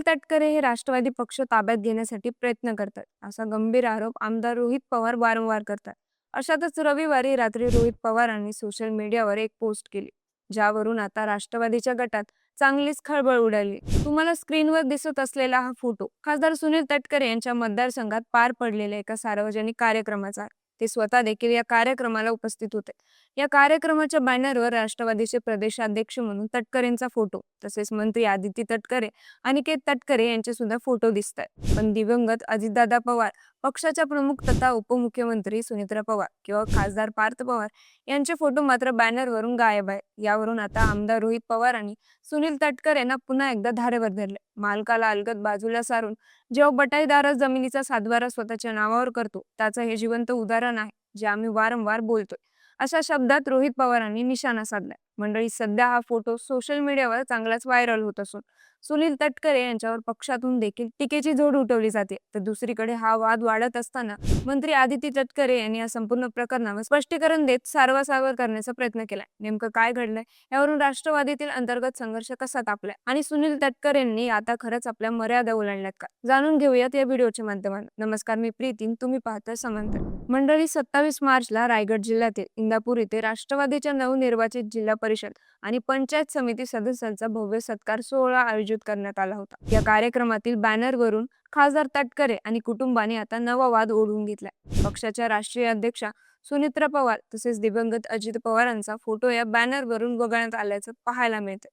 तटकरे हे राष्ट्रवादी पक्ष ताब्यात घेण्यासाठी प्रयत्न करतात, असा गंभीर आरोप आमदार रोहित पवार वारंवार करतात. अशातच रविवारी रात्री रोहित पवारांनी सोशल मीडियावर एक पोस्ट केली, ज्यावरून आता राष्ट्रवादीच्या गटात चांगलीच खळबळ उडाली. तुम्हाला स्क्रीनवर दिसत असलेला हा फोटो खासदार सुनील तटकरे यांच्या मतदारसंघात पार पडलेल्या एका सार्वजनिक कार्यक्रमाचा आहे. ते स्वतः देखील या कार्यक्रमाला उपस्थित होते. या कार्यक्रमाच्या बॅनरवर राष्ट्रवादीचे प्रदेशाध्यक्ष म्हणून तटकरेंचा फोटो, तसेच मंत्री आदिती तटकरे, अनिकेत तटकरे यांचे सुद्धा फोटो दिसतात. पण दिवंगत अजितदादा पवार, पक्षाच्या प्रमुख तथा उपमुख्यमंत्री सुनेत्रा पवार किंवा खासदार पार्थ पवार यांचे फोटो मात्र बॅनरवरून गायब आहे. यावरून आता आमदार रोहित पवारांनी सुनील तटकरे यांना पुन्हा एकदा धारेवर धरले. मालकाला अलगद बाजूला सारून जेव्हा बटाईदारच जमिनीचा सातबारा स्वतःच्या नावावर करतो, त्याचं हे जिवंत उदाहरण आहे, जे आम्ही वारंवार बोलतोय. अशा शब्दात रोहित पवारांनी निशाणा साधलाय. मंडळी, सध्या हा फोटो सोशल मीडियावर चांगलाच व्हायरल होत असून सुनील तटकरे यांच्यावर पक्षातून देखील टीकेची झोड उठवली जाते. तर दुसरीकडे हा वाद वाढत असताना मंत्री आदिती तटकरे यांनी या संपूर्ण प्रकरणावर स्पष्टीकरण देत सारवासारव करण्याचा प्रयत्न केलाय. नेमकं काय घडलंय, यावरून राष्ट्रवादीतील अंतर्गत संघर्ष कसा तापलाय आणि सुनील तटकरेंनी आता खरंच आपल्या मर्यादा ओलांडल्यात का, जाणून घेऊयात या व्हिडिओच्या माध्यमातून. नमस्कार, मी प्रीतीम, तुम्ही पाहताय समांतर. मंडळी, 27 मार्चला रायगड जिल्ह्यातील इंदापूर येथे राष्ट्रवादीच्या नवनिर्वाचित जिल्हा परिषद आणि पंचायत समिती सदस्यांचा भव्य सत्कार सोहळा आयोजित करण्यात आला होता. या कार्यक्रमातील बॅनरवरून खासदार तटकरे आणि कुटुंबाने आता नवा वाद ओढवून घेतलाय. पक्षाच्या राष्ट्रीय अध्यक्षा सुनेत्रा पवार तसेच दिवंगत अजित पवारांचा फोटो या बॅनरवरून वगळण्यात आल्याचं पाहायला मिळतं.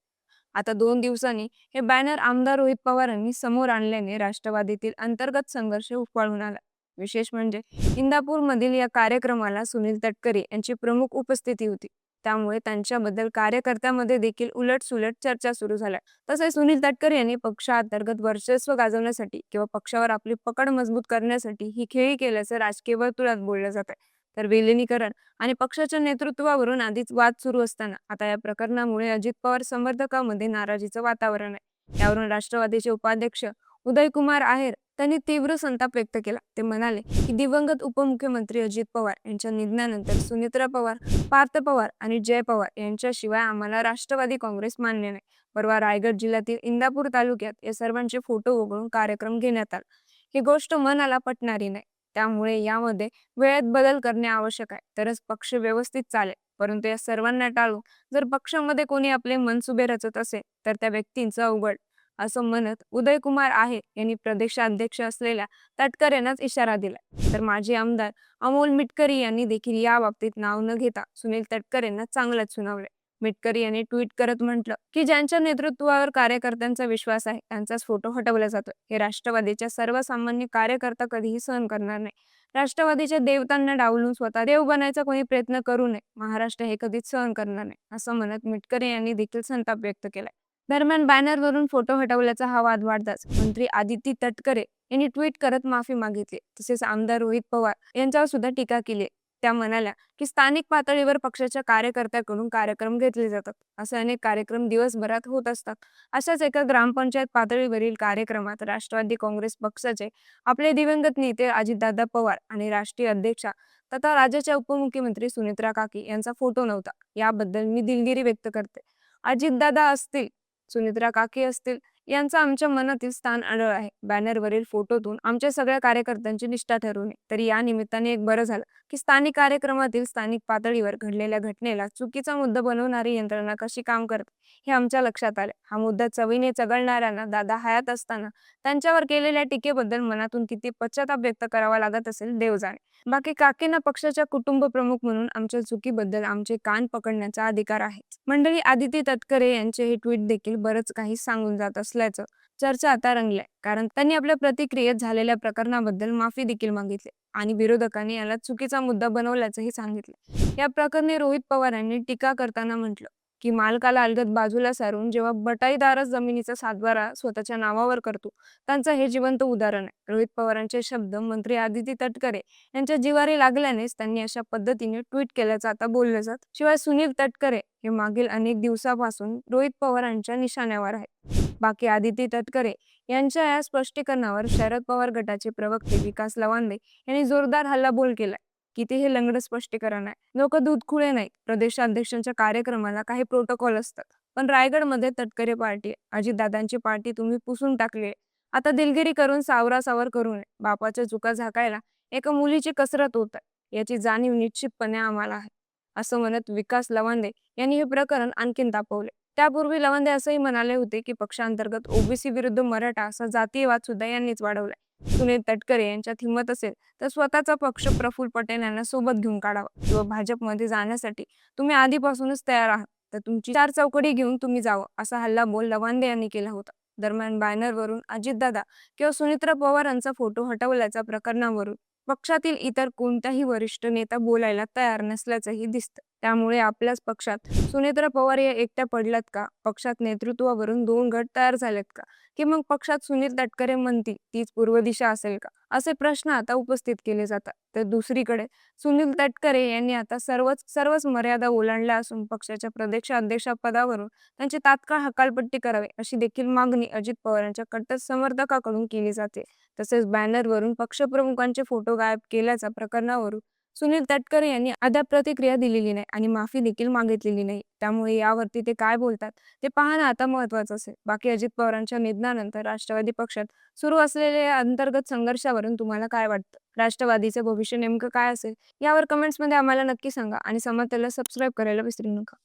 आता 2 दिवसांनी हे बॅनर आमदार रोहित पवारांनी समोर आणल्याने राष्ट्रवादीतील अंतर्गत संघर्ष उफाळून आला. विशेष म्हणजे इंदापूरमधील या कार्यक्रमाला सुनील तटकरे यांची प्रमुख उपस्थिती होती. त्यामुळे त्यांच्याबद्दल कार्यकर्त्यांमध्ये देखील उलटसुलट चर्चा सुरू झाल्या. तसेच सुनील तटकरे यांनी पक्षांतर्गत वर्चस्व गाजवण्यासाठी किंवा पक्षावर आपली पकड मजबूत करण्यासाठी ही खेळी केल्याचं राजकीय वर्तुळात बोललं जात आहे. तर विलिनीकरण आणि पक्षाच्या नेतृत्वावरून आधीच वाद सुरू असताना आता या प्रकरणामुळे अजित पवार समर्थकांमध्ये नाराजीचं वातावरण आहे. यावरून राष्ट्रवादीचे उपाध्यक्ष उदयकुमार आहेर त्यांनी तीव्र संताप व्यक्त केला. ते म्हणाले की दिवंगत उपमुख्यमंत्री अजित पवार यांच्या निधनानंतर सुनेत्रा पवार, पार्थ पवार आणि जय पवार यांच्याशिवाय आम्हाला राष्ट्रवादी काँग्रेस मान्य नाही. परवा रायगड जिल्ह्यातील इंदापूर तालुक्यात या सर्वांचे फोटो वगळून कार्यक्रम घेण्यात आला. ही गोष्ट मनाला पटणारी नाही. त्यामुळे यामध्ये वेळेत बदल करणे आवश्यक आहे, तरच पक्ष व्यवस्थित चालेल. परंतु या सर्वांना टाळून जर पक्षामध्ये कोणी आपले मनसुबे रचत असेल तर त्या व्यक्तींचं अवघड, असं म्हणत उदयकुमार आहे यांनी प्रदेशाध्यक्ष असलेल्या तटकरे यांनाच इशारा दिला. तर माजी आमदार अमोल मिटकरी यांनी देखील या बाबतीत नाव न घेता सुनील तटकरे यांना चांगलंच सुनावले. मिटकरी यांनी ट्विट करत म्हटलं की ज्यांच्या नेतृत्वावर कार्यकर्त्यांचा विश्वास आहे त्यांचाच फोटो हटवला जातोय, हे राष्ट्रवादीच्या सर्वसामान्य कार्यकर्ता कधीही सहन करणार नाही. राष्ट्रवादीच्या देवतांना डावलून स्वतः देव बनायचा कोणी प्रयत्न करू नये. महाराष्ट्र हे कधीच सहन करणार नाही, असं म्हणत मिटकरी यांनी देखील संताप व्यक्त केलाय. दरम्यान बॅनरवरून फोटो हटवल्याचा हा वाद वाढताच मंत्री आदिती तटकरे यांनी ट्विट करत माफी मागितली. तसेच आमदार रोहित पवार यांच्यावर सुद्धा टीका केली. त्या म्हणाल्या की स्थानिक पातळीवर पक्षाच्या कार्यकर्त्यांकडून कार्यक्रम घेतले जातात. असे अनेक कार्यक्रम दिवसभरात होत असतात. अशाच एका ग्रामपंचायत पातळीवरील कार्यक्रमात राष्ट्रवादी काँग्रेस पक्षाचे आपले दिवंगत नेते अजितदादा पवार आणि राष्ट्रीय अध्यक्षा तथा राज्याच्या उपमुख्यमंत्री सुनेत्रा काकी यांचा फोटो नव्हता. याबद्दल मी दिलगिरी व्यक्त करते. अजितदादा असतील, सुनेत्रा काकी असतील, यांचं आमच्या मनातील स्थान अढळ आहे. बॅनरवरील फोटोतून आमच्या सगळ्या कार्यकर्त्यांची निष्ठा ठरवू नये. तरी या निमित्ताने एक बरं झालं की स्थानिक कार्यक्रमातील स्थानिक पातळीवर घडलेल्या घटनेला चुकीचा मुद्दा बनवणारी यंत्रणा कशी काम करते हे आमच्या लक्षात आले. हा मुद्दा चवीने चघळणाऱ्यांना दादा हयात असताना त्यांच्यावर केलेल्या टीकेबद्दल मनातून किती पश्चाताप व्यक्त करावा लागत असेल देव जाणे. बाकी काकींना पक्षाच्या कुटुंब प्रमुख म्हणून आमच्या चुकीबद्दल आमचे कान पकडण्याचा अधिकार आहे. मंडळी, आदिती तटकरे यांचे हे ट्विट देखील बरंच काही सांगून जात असल्याचं चर्चा आता रंगलाय. कारण त्यांनी आपल्या प्रतिक्रियेत झालेल्या प्रकरणाबद्दल माफी देखील मागितली आणि विरोधकांनी याला चुकीचा मुद्दा बनवल्याचंही सांगितलं. या प्रकरणी रोहित पवार यांनी टीका करताना म्हटलं की मालकाला अलगद बाजूला सारून जेव्हा बटाईदारच जमिनीचा सातबारा स्वतःच्या नावावर करतो, त्यांचं हे जिवंत उदाहरण आहे. रोहित पवारांचे शब्द मंत्री आदिती तटकरे यांच्या जिव्हारी लागल्यानेच त्यांनी अशा पद्धतीने ट्विट केल्याचं आता बोललं जात. शिवाय सुनील तटकरे हे मागील अनेक दिवसापासून रोहित पवारांच्या निशाण्यावर आहे. बाकी आदिती तटकरे यांच्या या स्पष्टीकरणावर शरद पवार गटाचे प्रवक्ते विकास लवांदे यांनी जोरदार हल्लाबोल केलाय. किती हे लंगड स्पष्टीकरण आहे. लोक दूधखुळे नाहीत. प्रदेशाध्यक्षांच्या कार्यक्रमाला काही प्रोटोकॉल असतात. पण रायगडमध्ये तटकरे पार्टी आहे. अजितदादांची पार्टी तुम्ही पुसून टाकली आहे. आता दिलगिरी करून सावरासावर करू नये. बापाच्या चुका झाकायला एका मुलीची कसरत होत आहे. याची जाणीव निश्चितपणे आम्हाला आहे. असं म्हणत विकास लवांदे यांनी हे प्रकरण आणखीन तापवले. त्यापूर्वी लवंदे असंही म्हणाले होते की पक्षांतर्गत ओबीसी विरुद्ध मराठा असा जातीय वाद सुद्धा यांनीच वाढवलाय. सुनील तटकरे यांच्यात हिंमत असेल तर स्वतःचा पक्ष प्रफुल्ल पटेल यांना सोबत घेऊन काढावा किंवा भाजपमध्ये जाण्यासाठी तुम्ही आधीपासूनच तयार आहात तर तुमची चार चौकडी घेऊन तुम्ही जावं असा हल्लाबोल लवांदे यांनी केला होता. दरम्यान बॅनरवरून अजितदादा किंवा सुनेत्रा पवारांचा फोटो हटवल्याच्या प्रकरणावरून पक्षातील इतर कोणताही वरिष्ठ नेता बोलायला तयार नसल्याचंही दिसतं. त्यामुळे आपल्याच पक्षात सुनेत्रा पवार या एकट्या पडल्यात का? पक्षात नेतृत्वावरून दोन गट तयार झालेत का? की मग पक्षात सुनील तटकरे म्हणतील तीच पूर्व दिशा असेल का? असे प्रश्न आता उपस्थित केले जातात. तर दुसरीकडे सुनील तटकरे यांनी आता सर्वच मर्यादा ओलांडल्या असून पक्षाच्या प्रदेशाध्यक्षपदावरून त्यांची तात्काळ हकालपट्टी करावी अशी देखील मागणी अजित पवारांच्या कट्टर समर्थकांकडून केली जाते. तसेच बॅनरवरून पक्षप्रमुखांचे फोटो गायब केल्याच्या प्रकरणावरून सुनील तटकरे यांनी अद्याप प्रतिक्रिया दिलेली नाही आणि माफी देखील मागितलेली नाही. त्यामुळे यावरती ते काय बोलतात ते पाहणं आता महत्त्वाचं असेल. बाकी अजित पवारांच्या निधनानंतर राष्ट्रवादी पक्षात सुरू असलेल्या या अंतर्गत संघर्षावरून तुम्हाला काय वाटतं? राष्ट्रवादीचं भविष्य नेमकं काय असेल? यावर कमेंट्समध्ये आम्हाला नक्की सांगा आणि समर्थला सबस्क्राईब करायला विसरू नका.